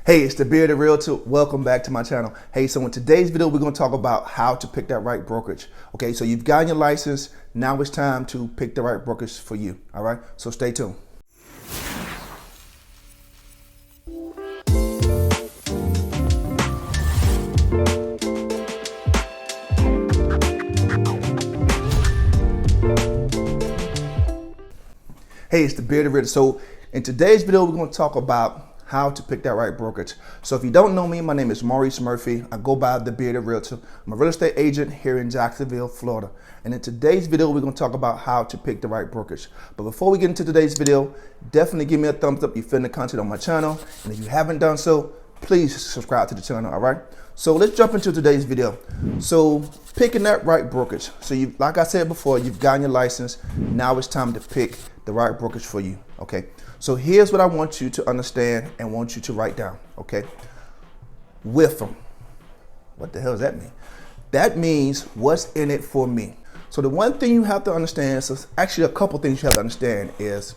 Hey, it's the Bearded Realtor. Welcome back to my channel. Hey, so in today's video, we're going to talk about how to pick that right brokerage. Okay, so you've gotten your license. Now it's time to pick the right brokerage for you. All right, so stay tuned. Hey, it's the Bearded Realtor. So in today's video, we're going to talk about how to pick that right brokerage. So if you don't know me, my name is Maurice Murphy. I go by the Bearded Realtor. I'm a real estate agent here in Jacksonville, Florida. And in today's video, we're going to talk about how to pick the right brokerage. But before we get into today's video, definitely give me a thumbs up if you're feeling the content on my channel. And if you haven't done so, please subscribe to the channel, all right? So let's jump into today's video. So picking that right brokerage. So you, like I said before, you've gotten your license. Now it's time to pick the right brokerage for you, okay? So here's what I want you to understand and want you to write down, okay? With them. What the hell does that mean? That means what's in it for me. So the one thing you have to understand, so actually a couple things you have to understand is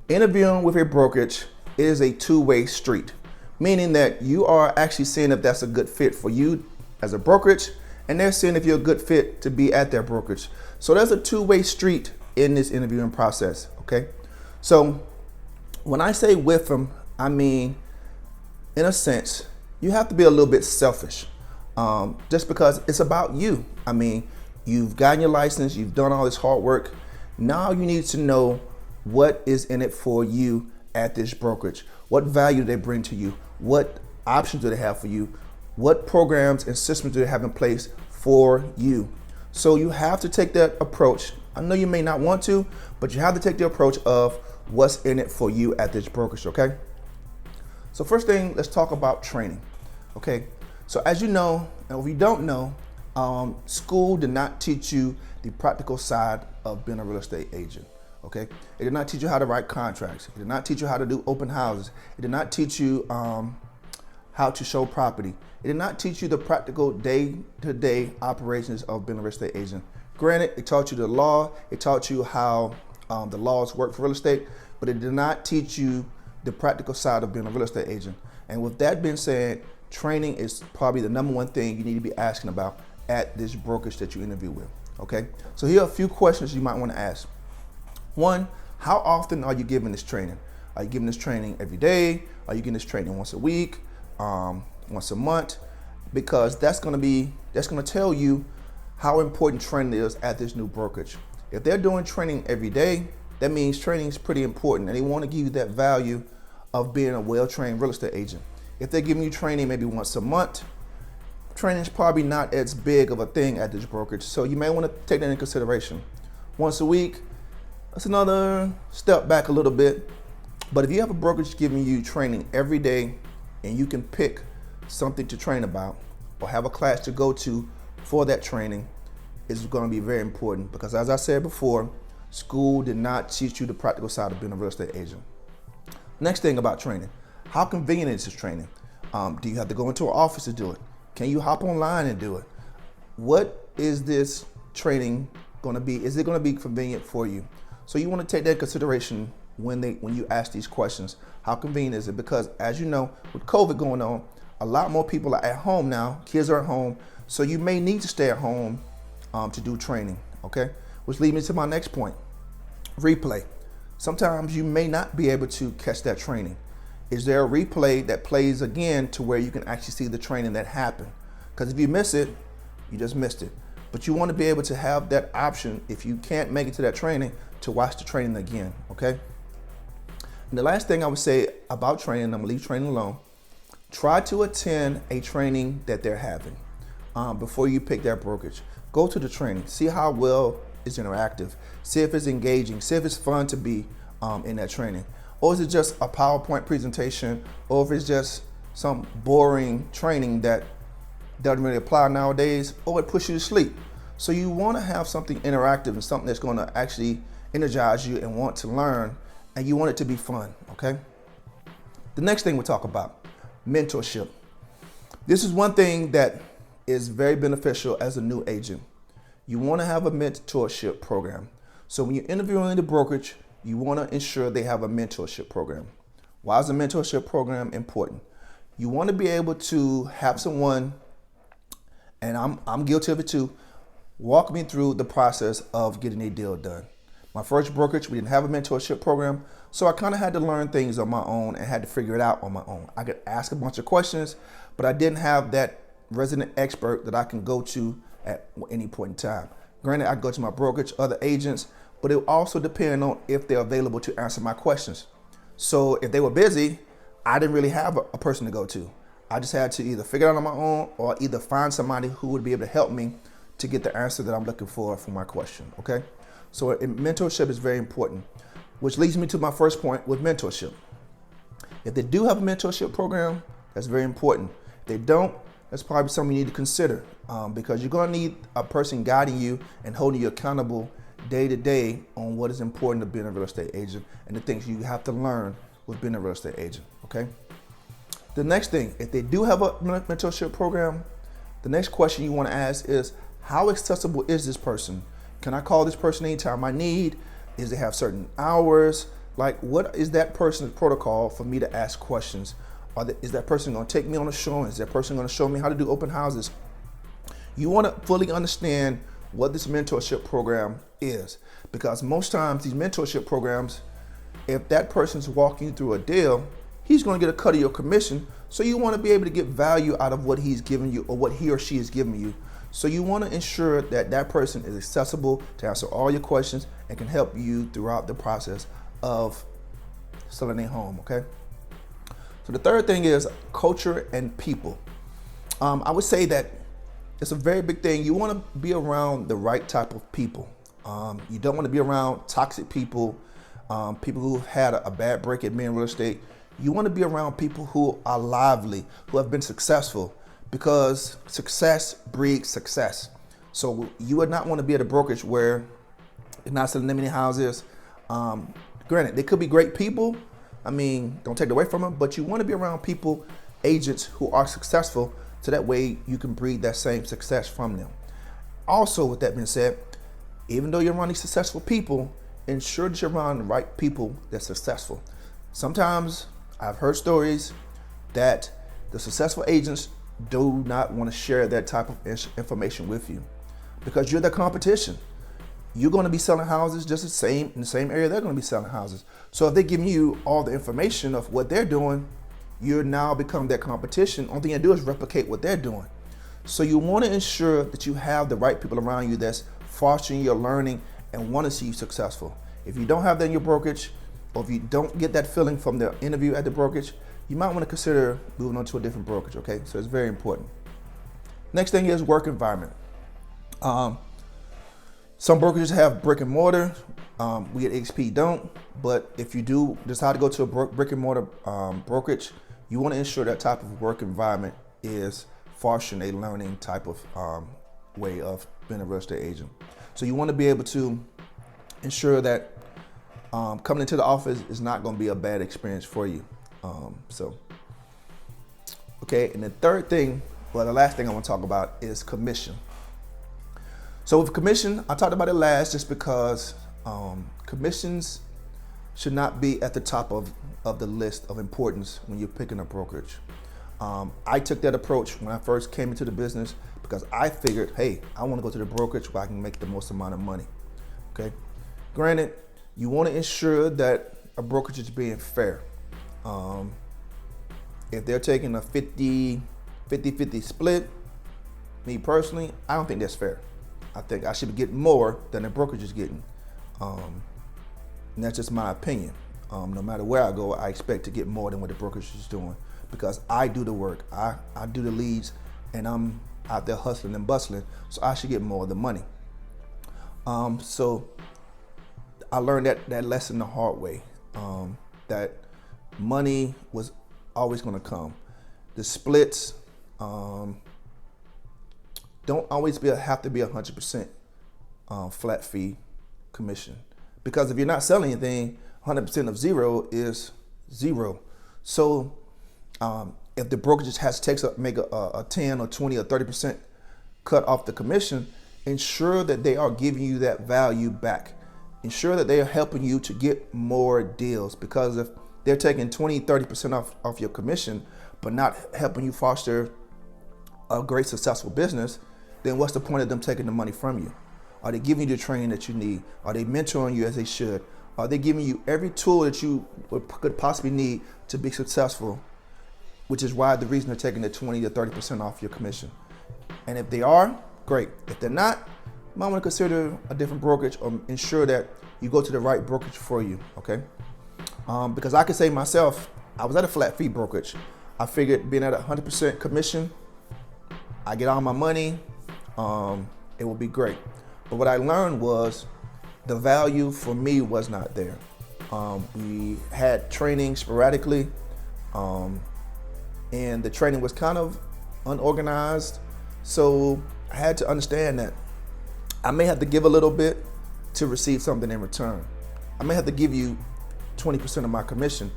interviewing with a brokerage is a two-way street, meaning that you are actually seeing if that's a good fit for you as a brokerage, and they're seeing if you're a good fit to be at their brokerage. So there's a two-way street in this interviewing process, okay? So when I say with them, I mean, in a sense, you have to be a little bit selfish, just because it's about you. I mean, you've gotten your license, you've done all this hard work. Now you need to know what is in it for you at this brokerage. What value do they bring to you? What options do they have for you? What programs and systems do they have in place for you? So you have to take that approach. I know you may not want to, but you have to take the approach of what's in it for you at this brokerage, okay? So first thing, let's talk about training, okay? So as you know, and if you don't know, school did not teach you the practical side of being a real estate agent, okay? It did not teach you how to write contracts. It did not teach you how to do open houses. It did not teach you how to show property. It did not teach you the practical day-to-day operations of being a real estate agent. Granted, it taught you the law. It taught you how the laws work for real estate, but it did not teach you the practical side of being a real estate agent. And with that being said, training is probably the number one thing you need to be asking about at this brokerage that you interview with, okay? So here are a few questions you might want to ask. One, how often are you giving this training? Are you giving this training every day? Are you giving this training once a week, once a month? Because that's going to tell you how important training is at this new brokerage. If they're doing training every day, that means training is pretty important, and they want to give you that value of being a well-trained real estate agent. If they're giving you training maybe once a month, training is probably not as big of a thing at this brokerage, so you may want to take that into consideration. Once a week, that's another step back a little bit. But if you have a brokerage giving you training every day and you can pick something to train about or have a class to go to for that training, is going to be very important, because as I said before, school did not teach you the practical side of being a real estate agent. Next thing about training, how convenient is this training? Do you have to go into an office to do it? Can you hop online and do it? What is this training going to be? Is it going to be convenient for you? So you want to take that into consideration when you ask these questions. How convenient is it? Because as you know, with COVID going on, a lot more people are at home now. Kids are at home, so you may need to stay at home to do training, okay? Which leads me to my next point, replay. Sometimes you may not be able to catch that training. Is there a replay that plays again to where you can actually see the training that happened? Because if you miss it, you just missed it. But you want to be able to have that option, if you can't make it to that training, to watch the training again, okay? And the last thing I would say about training, I'm gonna leave training alone, try to attend a training that they're having before you pick that brokerage. Go to the training, see how well it's interactive, see if it's engaging, see if it's fun to be in that training. Or is it just a PowerPoint presentation, or if it's just some boring training that doesn't really apply nowadays, or it pushes you to sleep. So you wanna have something interactive and something that's gonna actually energize you and want to learn, and you want it to be fun, okay? The next thing we'll talk about, mentorship. This is one thing that is very beneficial as a new agent. You want to have a mentorship program. So when you're interviewing the brokerage, you want to ensure they have a mentorship program. Why is a mentorship program important? You want to be able to have someone, and I'm guilty of it too, walk me through the process of getting a deal done. My first brokerage, we didn't have a mentorship program, so I kind of had to learn things on my own and had to figure it out on my own. I could ask a bunch of questions, but I didn't have that resident expert that I can go to at any point in time. Granted, I go to my brokerage, other agents, but it also depends on if they're available to answer my questions. So if they were busy, I didn't really have a person to go to. I just had to either figure it out on my own or either find somebody who would be able to help me to get the answer that I'm looking for my question, okay? So mentorship is very important, which leads me to my first point with mentorship. If they do have a mentorship program, that's very important. If they don't, that's probably something you need to consider because you're gonna need a person guiding you and holding you accountable day to day on what is important to being a real estate agent and the things you have to learn with being a real estate agent, okay? The next thing, if they do have a mentorship program, the next question you wanna ask is, how accessible is this person? Can I call this person anytime I need? Does it have certain hours? Like, what is that person's protocol for me to ask questions? Is that person gonna take me on a show? Is that person gonna show me how to do open houses? You wanna fully understand what this mentorship program is, because most times these mentorship programs, if that person's walking you through a deal, he's gonna get a cut of your commission. So you wanna be able to get value out of what he's giving you or what he or she is giving you. So you want to ensure that that person is accessible to answer all your questions and can help you throughout the process of selling a home, okay? So the third thing is culture and people. I would say that it's a very big thing. You want to be around the right type of people. You don't want to be around toxic people, people who had a bad break at being in real estate. You want to be around people who are lively, who have been successful, because success breeds success. So you would not want to be at a brokerage where you're not selling that many houses. Granted, they could be great people. I mean, don't take it away from them, but you want to be around people, agents who are successful, so that way you can breed that same success from them. Also, with that being said, even though you're around these successful people, ensure that you're around the right people that's successful. Sometimes I've heard stories that the successful agents do not want to share that type of information with you because you're the competition. You're going to be selling houses just in the same area they're going to be selling houses. So if they're giving you all the information of what they're doing, you now become their competition. Only thing you do is replicate what they're doing. So you want to ensure that you have the right people around you that's fostering your learning and want to see you successful. If you don't have that in your brokerage, or if you don't get that feeling from the interview at the brokerage, you might want to consider moving on to a different brokerage, okay? So it's very important. Next thing is work environment. Some brokerages have brick and mortar. We at XP don't, but if you do decide to go to a brick and mortar brokerage, you want to ensure that type of work environment is fostering a learning type of way of being a real estate agent. So you want to be able to ensure that coming into the office is not going to be a bad experience for you. Okay, and the third thing, well, the last thing I want to talk about is commission. So with commission, I talked about it last just because commissions should not be at the top of the list of importance when you're picking a brokerage. I took that approach when I first came into the business because I figured, hey, I want to go to the brokerage where I can make the most amount of money. Okay, granted, you want to ensure that a brokerage is being fair. If they're taking a 50-50 split, me personally, I don't think that's fair. I think I should be getting more than the brokerage is getting. And that's just my opinion. No matter where I go, I expect to get more than what the brokerage is doing because I do the work. I do the leads and I'm out there hustling and bustling, so I should get more of the money. So I learned that lesson the hard way, that money was always going to come. The splits don't always have to be 100% flat fee commission, because if you're not selling anything, 100% of zero is zero. So if the brokerage has to make a 10 or 20 or 30% cut off the commission, ensure that they are giving you that value back. Ensure that they are helping you to get more deals, because if they're taking 20, 30% off your commission, but not helping you foster a great successful business, then what's the point of them taking the money from you? Are they giving you the training that you need? Are they mentoring you as they should? Are they giving you every tool that you could possibly need to be successful? Which is why the reason they're taking the 20 to 30% off your commission. And if they are, great. If they're not, you might want to consider a different brokerage or ensure that you go to the right brokerage for you, okay? Because I can say myself, I was at a flat fee brokerage. I figured being at 100% commission, I get all my money, it will be great. But what I learned was the value for me was not there. We had training sporadically, and the training was kind of unorganized. So I had to understand that I may have to give a little bit to receive something in return. I may have to give you 20% of my commission,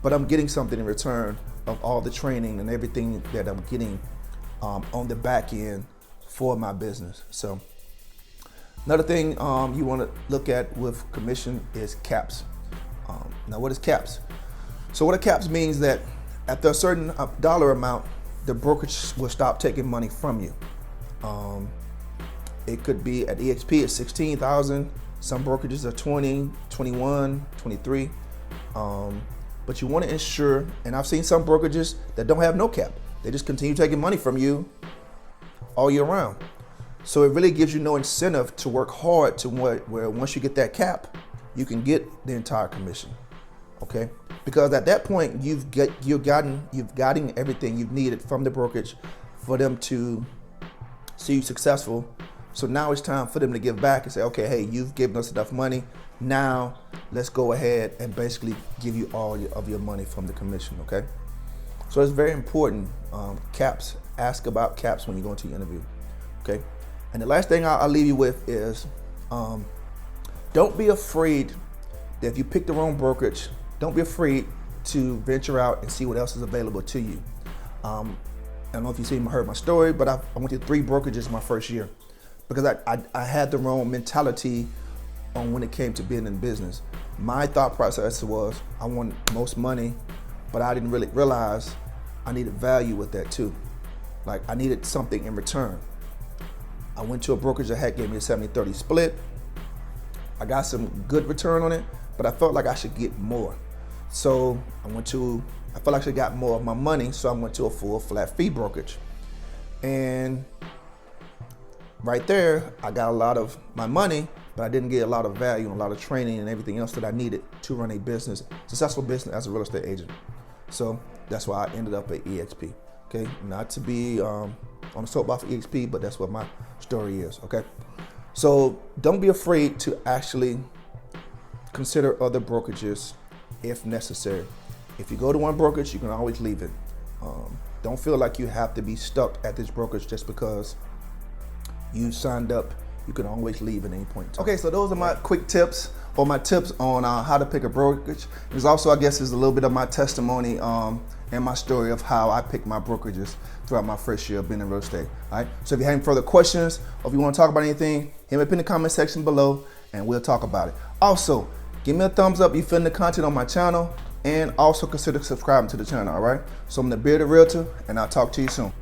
but I'm getting something in return of all the training and everything that I'm getting on the back end for my business. So another thing you want to look at with commission is caps. Now, what is caps? So what a caps means that after a certain dollar amount, the brokerage will stop taking money from you. It could be at EXP at 16,000. Some brokerages are 20, 21, 23. But you want to ensure, and I've seen some brokerages that don't have no cap. They just continue taking money from you all year round. So it really gives you no incentive to work hard to where once you get that cap, you can get the entire commission, okay? Because at that point, you've gotten everything you've needed from the brokerage for them to see you successful. So now it's time for them to give back and say, okay, hey, you've given us enough money. Now let's go ahead and basically give you all of your money from the commission, okay? So it's very important. Caps, ask about caps when you go into your interview, okay? And the last thing I'll leave you with is don't be afraid that if you pick the wrong brokerage, don't be afraid to venture out and see what else is available to you. I don't know if you've heard my story, but I went to 3 brokerages my first year because I had the wrong mentality on when it came to being in business. My thought process was I want most money, but I didn't really realize I needed value with that too. Like I needed something in return. I went to a brokerage that gave me a 70-30 split. I got some good return on it, but I felt like I should get more. So I felt like I should got more of my money, so I went to a full flat fee brokerage. And right there, I got a lot of my money, but I didn't get a lot of value and a lot of training and everything else that I needed to run a business, successful business as a real estate agent. So that's why I ended up at EXP. Okay, not to be on the soapbox for EXP, but that's what my story is. Okay, so don't be afraid to actually consider other brokerages if necessary. If you go to one brokerage, you can always leave it. Don't feel like you have to be stuck at this brokerage just because you signed up. You can always leave at any point in time. Okay, so those are my quick tips or my tips on how to pick a brokerage. There's also, I guess, is a little bit of my testimony and my story of how I picked my brokerages throughout my first year of being in real estate. All right. So if you have any further questions or if you want to talk about anything, hit me up in the comment section below and we'll talk about it. Also, give me a thumbs up if you're feeling the content on my channel, and also consider subscribing to the channel. All right. So I'm the Bearded Realtor, and I'll talk to you soon.